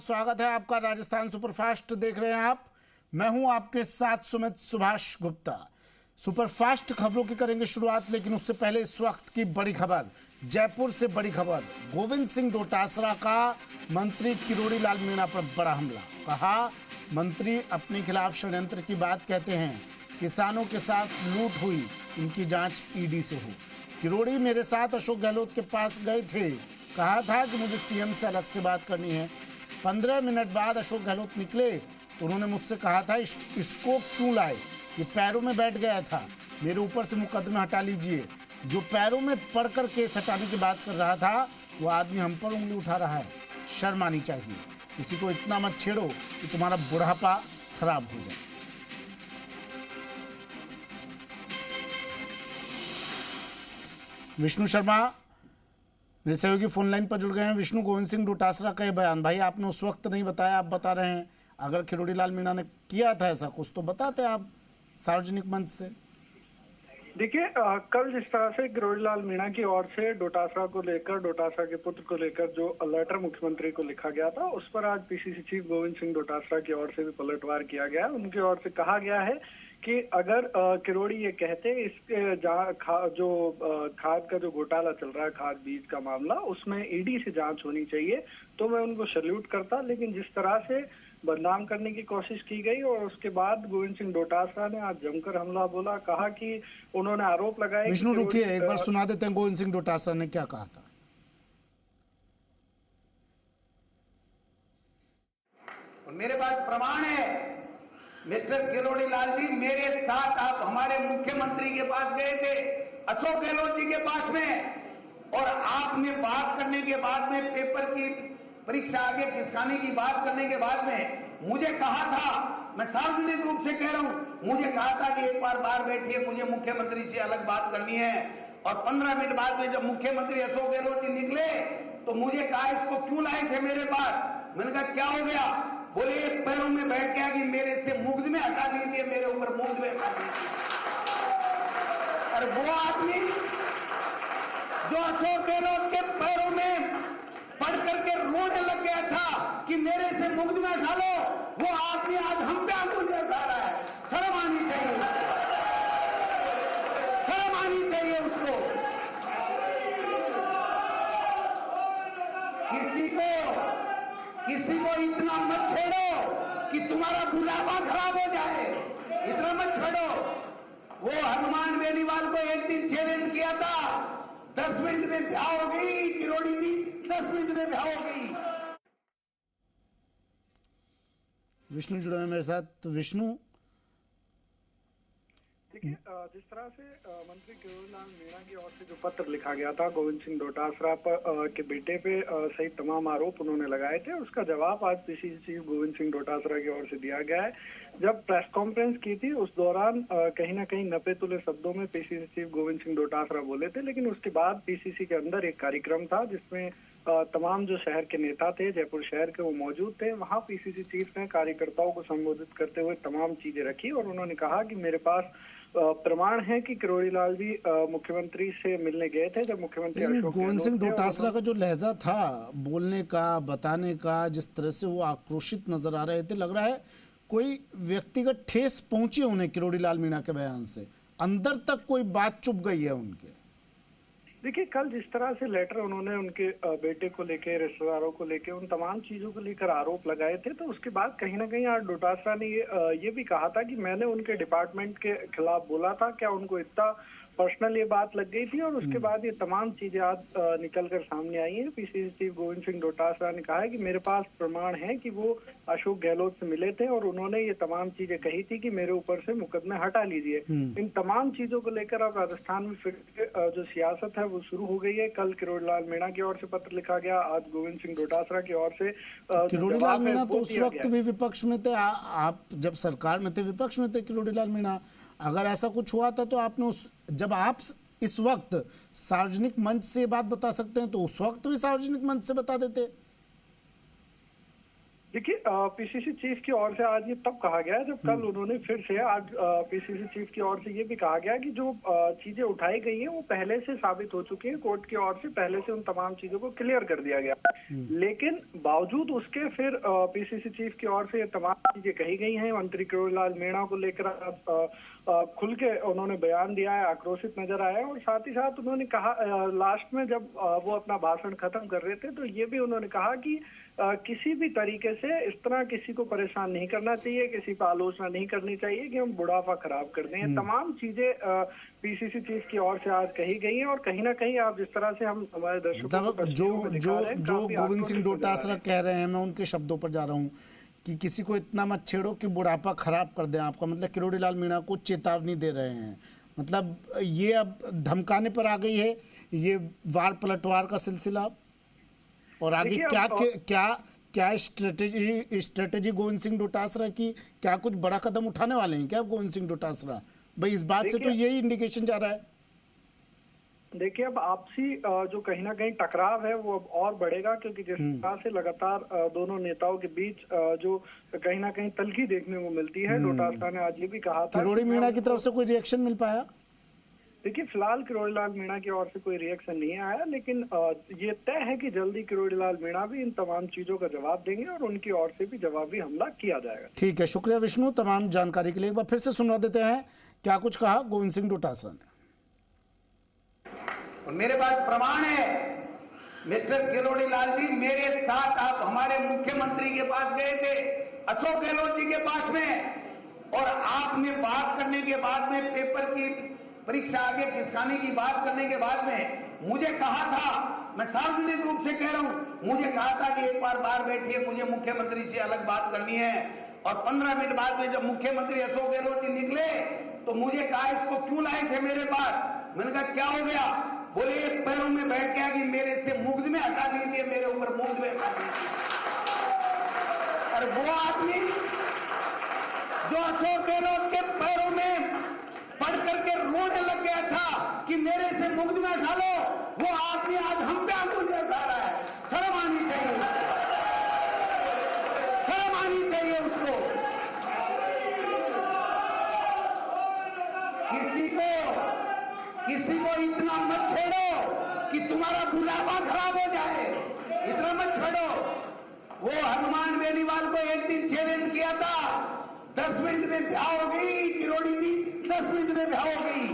स्वागत है आपका। राजस्थान सुपरफास्ट देख रहे हैं आप। मैं हूं आपके साथ सुमित सुभाष गुप्ता। सुपरफास्ट खबरों की करेंगे शुरुआत, लेकिन उससे पहले इस वक्त की बड़ी खबर। जयपुर से बड़ी खबर। गोविंद सिंह डोटासरा का मंत्री किरोड़ी लाल मीणा पर बड़ा हमला। कहा, मंत्री अपने खिलाफ षड्यंत्र की बात कहते हैं। किसानों के साथ लूट हुई, इनकी जांच ईडी से हो। किरोड़ी मेरे साथ अशोक गहलोत के पास गए थे, कहा था कि मुझे सीएम से अलग से बात करनी है। 15 मिनट बाद अशोक गहलोत निकले तो उन्होंने मुझसे कहा था इसको क्यों लाए, ये पैरों में बैठ गया था, मेरे ऊपर से मुकदमे हटा लीजिए। जो पैरों में पड़कर केस हटाने की बात कर रहा था, वो आदमी हम पर उंगली उठा रहा है। शर्म आनी चाहिए। किसी को इतना मत छेड़ो कि तुम्हारा बुढ़ापा खराब हो जाए। विष्णु शर्मा मेरे सहयोगी फोन लाइन पर जुड़ गए हैं। विष्णु, गोविंद सिंह डोटासरा का ये बयान, भाई आपने उस वक्त नहीं बताया, आप बता रहे हैं। अगर किरोड़ी लाल मीणा ने किया था ऐसा कुछ तो बताते आप सार्वजनिक मंच से। देखिए, कल जिस तरह से किरोड़ी लाल मीणा की ओर से डोटासरा को लेकर, डोटासरा के पुत्र को लेकर जो लेटर मुख्यमंत्री को लिखा गया था, उस पर आज पीसीसी चीफ गोविंद सिंह डोटासरा की ओर से भी पलटवार किया गया। उनकी ओर से कहा गया है कि अगर किरोड़ी ये कहते जो खाद का जो घोटाला चल रहा है, खाद बीज का मामला, उसमें ईडी से जांच होनी चाहिए, तो मैं उनको सैल्यूट करता। लेकिन जिस तरह से बदनाम करने की कोशिश की गई, और उसके बाद गोविंद सिंह डोटासरा ने आज जमकर हमला बोला। कहा कि उन्होंने आरोप लगाया। विष्णु रुकिए, एक बार सुना देते हैं गोविंद सिंह डोटासरा ने क्या कहा था। मेरे पास प्रमाण है मिस्टर किरोड़ी लाल जी, मेरे साथ आप हमारे मुख्यमंत्री के पास गए थे, अशोक गहलोत जी के पास में, और आपने बात करने के बाद में, पेपर की परीक्षा आगे खिसकाने की बात करने के बाद में मुझे कहा था, मैं सार्वजनिक रूप से कह रहा हूं, मुझे कहा था कि एक बार बाहर बैठिए, मुझे मुख्यमंत्री से अलग बात करनी है। और 15 मिनट बाद में जब मुख्यमंत्री अशोक गहलोत जी निकले तो मुझे कहा, इसको क्यों लाए थे मेरे पास? मैंने कहा क्या हो गया? बोले पैरों में बैठ गया कि मेरे से मुकदमे हटा दीजिए, मेरे ऊपर मुकदमे हटा दीजिए। और वो आदमी जो अशोक गहलोत के पैरों में पढ़ करके रोने लग गया था कि मेरे से मुकदमे हटा लो, वो आदमी आज हम पे मुकदमे उठा रहा है। शर्म आनी चाहिए उसको, शर्म आनी चाहिए उसको। किसी को इतना मत छेड़ो कि तुम्हारा बुढ़ापा खराब हो जाए, इतना मत छेड़ो। वो हनुमान बेनीवाल को एक दिन चैलेंज किया था, 10 मिनट में ब्याह हो गई, किरोड़ी की 10 मिनट में ब्याह हो गई। विष्णु जुड़े हैं मेरे साथ। तो विष्णु, देखिए, जिस तरह से मंत्री किरोड़ी लाल मीणा की ओर से जो पत्र लिखा गया था गोविंद सिंह डोटासरा के बेटे पे सहित तमाम आरोप उन्होंने लगाए थे, उसका जवाब आज पीसीसी चीफ गोविंद सिंह डोटासरा की ओर से दिया गया है। जब प्रेस कॉन्फ्रेंस की थी उस दौरान कहीं ना कहीं नपे तुले शब्दों में पीसीसी चीफ गोविंद सिंह डोटासरा बोले थे, लेकिन उसके बाद पीसीसी के अंदर एक कार्यक्रम था जिसमें तमाम जो शहर के नेता थे, जयपुर शहर के, वो मौजूद थे। वहां पीसीसी चीफ ने कार्यकर्ताओं को संबोधित करते हुए तमाम चीजें रखी, और उन्होंने कहा कि मेरे पास प्रमाण है कि किरोड़ी लाल जी मुख्यमंत्री से मिलने गए थे जब मुख्यमंत्री गोविंद सिंह डोटासरा का जो लहजा था बोलने का, बताने का, जिस तरह से वो आक्रोशित नजर आ रहे थे, लग रहा है कोई व्यक्तिगत ठेस पहुंची उन्हें किरोड़ी लाल मीणा के बयान से, अंदर तक कोई बात चुभ गई है उनके। देखिए, कल जिस तरह से लेटर उन्होंने उनके बेटे को लेके, रिश्तेदारों को लेके, उन तमाम चीजों को लेकर आरोप लगाए थे, तो उसके बाद कहीं ना कहीं आज डोटासरा ने ये भी कहा था कि मैंने उनके डिपार्टमेंट के खिलाफ बोला था। क्या उनको इतना पर्सनल ये बात लग गई थी? और उसके बाद ये तमाम चीजें आज निकल कर सामने आई हैं। पीसीसी चीफ गोविंद सिंह डोटासरा ने कहा है कि मेरे पास प्रमाण है कि वो अशोक गहलोत से मिले थे और उन्होंने ये तमाम चीजें कही थी कि मेरे ऊपर से मुकदमे हटा लीजिए। इन तमाम चीजों को लेकर अब राजस्थान में फिर जो सियासत है वो शुरू हो गई है। कल किरोड़ी लाल मीणा की ओर से पत्र लिखा गया, आज गोविंद सिंह डोटासरा की ओर से। किरोड़ी लाल मीणा तो उस वक्त भी विपक्ष में थे, आप जब सरकार में थे विपक्ष में थे किरोड़ी लाल मीणा। अगर ऐसा कुछ हुआ था तो आपने जब आप इस वक्त सार्वजनिक मंच से बात बता सकते हैं तो उस वक्त भी सार्वजनिक मंच से बता देते। देखिए, पीसीसी चीफ की ओर से आज ये तब कहा गया जब कल उन्होंने फिर से आज पीसीसी चीफ की ओर से ये भी कहा गया कि जो चीजें उठाई गई हैं वो पहले से साबित हो चुकी हैं, कोर्ट की ओर से पहले से उन तमाम चीजों को क्लियर कर दिया गया। लेकिन बावजूद उसके फिर पीसीसी चीफ की ओर से ये तमाम चीजें कही गई हैं। मंत्री किरोड़ी लाल मीणा को लेकर खुल के उन्होंने बयान दिया है, आक्रोशित नजर आया, और साथ ही साथ उन्होंने कहा लास्ट में जब वो अपना भाषण खत्म कर रहे थे तो ये भी उन्होंने कहा कि किसी भी तरीके से इस तरह किसी को परेशान नहीं करना चाहिए, किसी पर आलोचना नहीं करनी चाहिए कि हम बुढ़ापा खराब कर दें। तमाम चीजें पीसीसी चीफ की ओर से आज कही गई हैं, और कहीं ना कहीं आप जिस तरह से हम हमारे दर्शकों को जो गोविंद सिंह डोटासरा कह रहे हैं, मैं उनके शब्दों पर जा रहा हूँ कि किसी को इतना मत छेड़ो कि बुढ़ापा खराब कर दें आपका, मतलब किरोड़ी लाल मीणा को चेतावनी दे रहे हैं। मतलब ये अब धमकाने पर आ गई है ये वार पलटवार का सिलसिला। और आगे क्या स्ट्रेटेजी गोविंद सिंह डोटासरा की, क्या कुछ बड़ा कदम उठाने वाले हैं क्या गोविंद सिंह डोटासरा? भाई इस बात से तो यही इंडिकेशन जा रहा है। देखिए, अब आपसी जो कहीं ना कहीं टकराव है वो अब और बढ़ेगा, क्योंकि जिस तरह से लगातार दोनों नेताओं के बीच जो कहीं ना कहीं तल्खी देखने को मिलती है। डोटासरा ने आज ये भी कहा था, किरोड़ी मीणा की तरफ से कोई रिएक्शन मिल पाया? देखिए, फिलहाल किरोड़ी लाल मीणा की ओर से कोई रिएक्शन नहीं आया, लेकिन ये तय है कि जल्दी किरोड़ी लाल मीणा भी इन तमाम चीजों का जवाब देंगे और उनकी ओर से भी जवाबी हमला किया जाएगा। ठीक है, शुक्रिया विष्णु तमाम जानकारी के लिए। एक बार फिर से सुनवा देते हैं क्या कुछ कहा गोविंद सिंह डोटासरा ने। और मेरे पास प्रमाण है, मिस्टर किरोड़ी लाल जी, मेरे साथ आप हमारे मुख्यमंत्री के पास गए थे, अशोक गहलोत जी के पास में, और आपने बात करने के बाद में पेपर की परीक्षा आगे खिसकाने की बात करने के बाद में मुझे कहा था, मैं सार्वजनिक रूप से कह रहा हूं, मुझे कहा था कि एक बार बाहर बैठिए, मुझे मुख्यमंत्री से अलग बात करनी है। और 15 मिनट बाद में जब मुख्यमंत्री अशोक गहलोत जी निकले तो मुझे कहा इसको क्यों लाए थे मेरे पास? मैंने कहा क्या हो गया? बोले पैरों में बैठ गया कि मेरे से मुग्ध में हटा दीजिए, मेरे ऊपर मुग्ध में हटा दीजिए। और वो आदमी जो अशोक गहलोत के पैरों में पढ़ करके रोने लग गया था कि मेरे से मुग्ध में हटा लो, वो आदमी आज हम पे मुग्ध में उठा रहा है। शर्म आनी चाहिए, शर्म आनी चाहिए उसको। किसी को इतना मत छेड़ो कि तुम्हारा बुढ़ापा खराब हो जाए, इतना मत छेड़ो। वो हनुमान बेनीवाल को एक दिन चैलेंज किया था, 10 मिनट में ब्याह हो गई, किरोड़ी भी 10 मिनट में ब्याह हो गई।